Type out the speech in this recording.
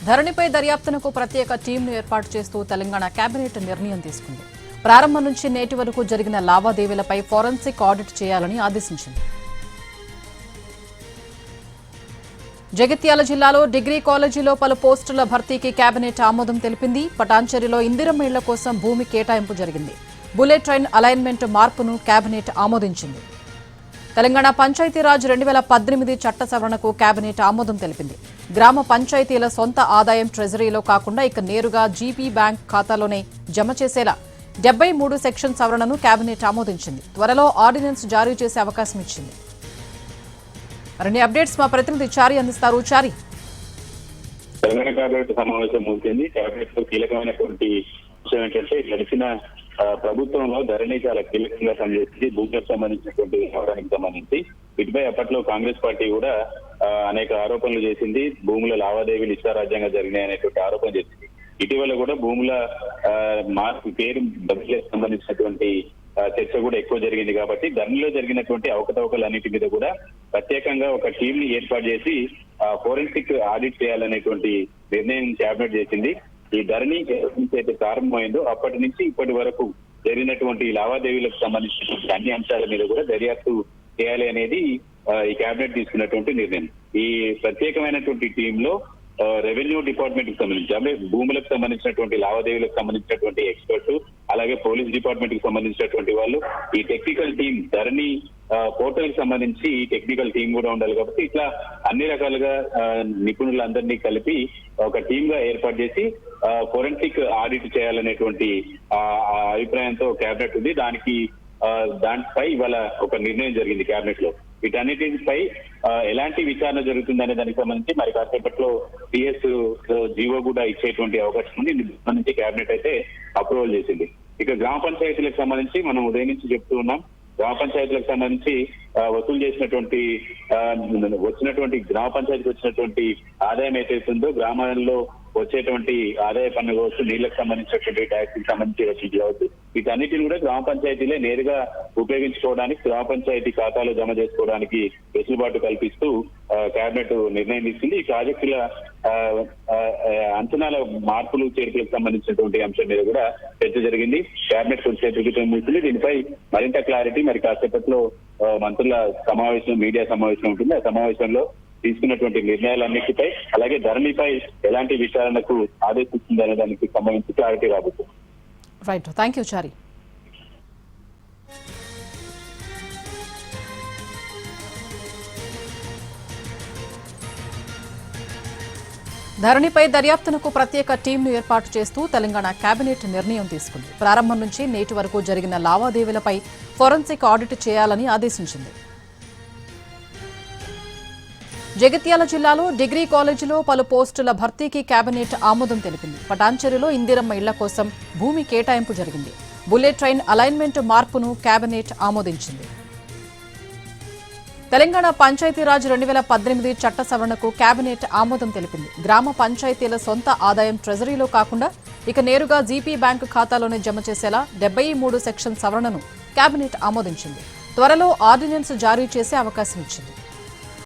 ధరణిపై దర్యాప్తునకు ప్రత్యేక టీంను ఏర్పాటు చేస్తూ తెలంగాణ కేబినెట్ నిర్ణయం తీసుకుంది. ప్రారంభం నుంచి నేటి వరకు జరిగిన లావాదేవీలపై ఫోరెన్సిక్ ఆడిట్ చేయాలని ఆదేశించింది. జగిత్యాల జిల్లాలో డిగ్రీ కాలేజీలో పలు పోస్టుల భర్తీకి కేబినెట్ ఆమోదం తెలిపింది. పటాన్చెరులో ఇందిరమ్మ ఇళ్ల కోసం భూమి కేటాయింపు జరిగింది. బుల్లెట్ ట్రైన్ అలైన్మెంట్ మార్పును కేబినెట్ ఆమోదించింది. తెలంగాణ పంచాయతీరాజ్ 2018 చట్ట సవరణకు కేబినెట్ ఆమోదం తెలిపింది. గ్రామ పంచాయతీల సొంత ఆదాయం ట్రెజరీలో కాకుండా ఇక నేరుగా జీపీ బ్యాంక్ ఖాతాలోనే జమ చేసేలా 73 సెక్షన్ సవరణను కేబినెట్ ఆమోదించింది. త్వరలో ఆర్డినెన్స్ జారీ చేసే అవకాశం ఇచ్చింది. మరిన్ని అప్డేట్స్ మా ప్రతినిధి చారి అందిస్తారు. చారి, తెలంగాణ కేబినెట్ సమావేశం ముగిసింది. కేబినెట్ లో కీలకమైనటువంటి విషయం ఏంటంటే గడిచిన ప్రభుత్వంలో ధరణి చాలా కీలకంగా పనిచేసింది. భూములకు సంబంధించినటువంటి వ్యవహారానికి సంబంధించి వీటిపై అప్పట్లో కాంగ్రెస్ పార్టీ కూడా అనేక ఆరోపణలు చేసింది. భూముల లావాదేవీలు ఇష్టారాజ్యంగా జరిగినాయి అనేటువంటి ఆరోపణ చేసింది. ఇటీవల కూడా భూముల మార్పు పేరు బదిలీకి సంబంధించినటువంటి చర్చ కూడా ఎక్కువ జరిగింది. కాబట్టి ధరణిలో జరిగినటువంటి అవకతవకలన్నిటి మీద కూడా ప్రత్యేకంగా ఒక టీం ని ఏర్పాటు చేసి ఫోరెన్సిక్ ఆడిట్ చేయాలనేటువంటి నిర్ణయం కేబినెట్ చేసింది. ఈ ధరణి అయితే ప్రారంభమైందో అప్పటి నుంచి ఇప్పటి వరకు జరిగినటువంటి లావాదేవీలకు సంబంధించినటువంటి అన్ని అంశాల మీద కూడా దర్యాప్తు చేయాలి అనేది ఈ కేబినెట్ తీసుకున్నటువంటి నిర్ణయం. ఈ ప్రత్యేకమైనటువంటి టీంలో రెవెన్యూ డిపార్ట్మెంట్ కి సంబంధించి అంటే భూములకు సంబంధించినటువంటి లావాదేవీలకు సంబంధించినటువంటి ఎక్స్పర్ట్స్, అలాగే పోలీస్ డిపార్ట్మెంట్ కి సంబంధించినటువంటి వాళ్ళు, ఈ టెక్నికల్ టీం ధరణి పోర్టల్ కి సంబంధించి ఈ టెక్నికల్ టీం కూడా ఉండాలి. కాబట్టి ఇట్లా అన్ని రకాలుగా నిపుణులందరినీ కలిపి ఒక టీం గా ఏర్పాటు చేసి ఫోరెన్సిక్ ఆడిట్ చేయాలనేటువంటి అభిప్రాయంతో కేబినెట్ ఉంది. దానిపై ఇవాళ ఒక నిర్ణయం జరిగింది కేబినెట్ లో. వీటన్నిటిపై ఎలాంటి విచారణ జరుగుతుందనే దానికి సంబంధించి మరి కాసేపట్లో పిఎస్ జీవో కూడా ఇచ్చేటువంటి అవకాశం ఉంది. దీనికి సంబంధించి కేబినెట్ అయితే అప్రూవల్ చేసింది. ఇక గ్రామ పంచాయతీలకు సంబంధించి మనం ఉదయం నుంచి చెప్తూ ఉన్నాం. గ్రామ పంచాయతీలకు సంబంధించి వసూలు చేసినటువంటి గ్రామ పంచాయతీకి వచ్చినటువంటి ఆదాయం ఏదైతుందో గ్రామాల్లో వచ్చేటువంటి ఆదాయ పన్ను కావచ్చు, నీళ్లకు సంబంధించినటువంటి ట్యాక్స్ కి సంబంధించి రసీదు కావచ్చు, వీటన్నిటిని కూడా గ్రామ పంచాయతీలే నేరుగా ఉపయోగించుకోవడానికి, గ్రామ పంచాయతీ ఖాతాలో జమ చేసుకోవడానికి వెసులుబాటు కల్పిస్తూ కేబినెట్ నిర్ణయం తీసుకుంది. ఈ ప్రాజెక్టుల అంచనాల మార్పులు చేర్పులకు సంబంధించినటువంటి అంశం మీద కూడా చర్చ జరిగింది. కేబినెట్ కొద్దిసేపు ముగిసింది. దీనిపై మరింత క్లారిటీ మరి కాసేపట్లో మంత్రుల సమావేశం, మీడియా సమావేశం ఉంటుంది. ఆ సమావేశంలో తీసుకున్నటువంటి నిర్ణయాలన్నిటిపై అలాగే ధరణిపై ఎలాంటి విచారణకు ఆదేశిస్తుందనే దానికి సంబంధించి క్లారిటీ రాబోతుంది. రైట్, థ్యాంక్ యూ చారి. ధరణిపై దర్యాప్తునకు ప్రత్యేక టీంను ఏర్పాటు చేస్తూ తెలంగాణ కేబినెట్ నిర్ణయం తీసుకుంది. ప్రారంభం నుంచి నేటి వరకు జరిగిన లావాదేవీలపై ఫోరెన్సిక్ ఆడిట్ చేయాలని ఆదేశించింది. జగిత్యాల జిల్లాలో డిగ్రీ కాలేజీలో పలు పోస్టుల భర్తీకి కేబినెట్ ఆమోదం తెలిపింది. పటాన్చెరులో ఇందిరమ్మ ఇళ్ల కోసం భూమి కేటాయింపు జరిగింది. బుల్లెట్ ట్రైన్ అలైన్మెంట్ మార్పును కేబినెట్ ఆమోదించింది. తెలంగాణ పంచాయతీరాజ్ 2018 చట్ట సవరణకు కేబినెట్ ఆమోదం తెలిపింది. గ్రామ పంచాయతీల సొంత ఆదాయం ట్రెజరీలో కాకుండా ఇక నేరుగా జీపీ బ్యాంకు ఖాతాలోనే జమ చేసేలా 73 సెక్షన్ సవరణను కేబినెట్ ఆమోదించింది. త్వరలో ఆర్డినెన్స్ జారీ చేసే అవకాశం ఇచ్చింది.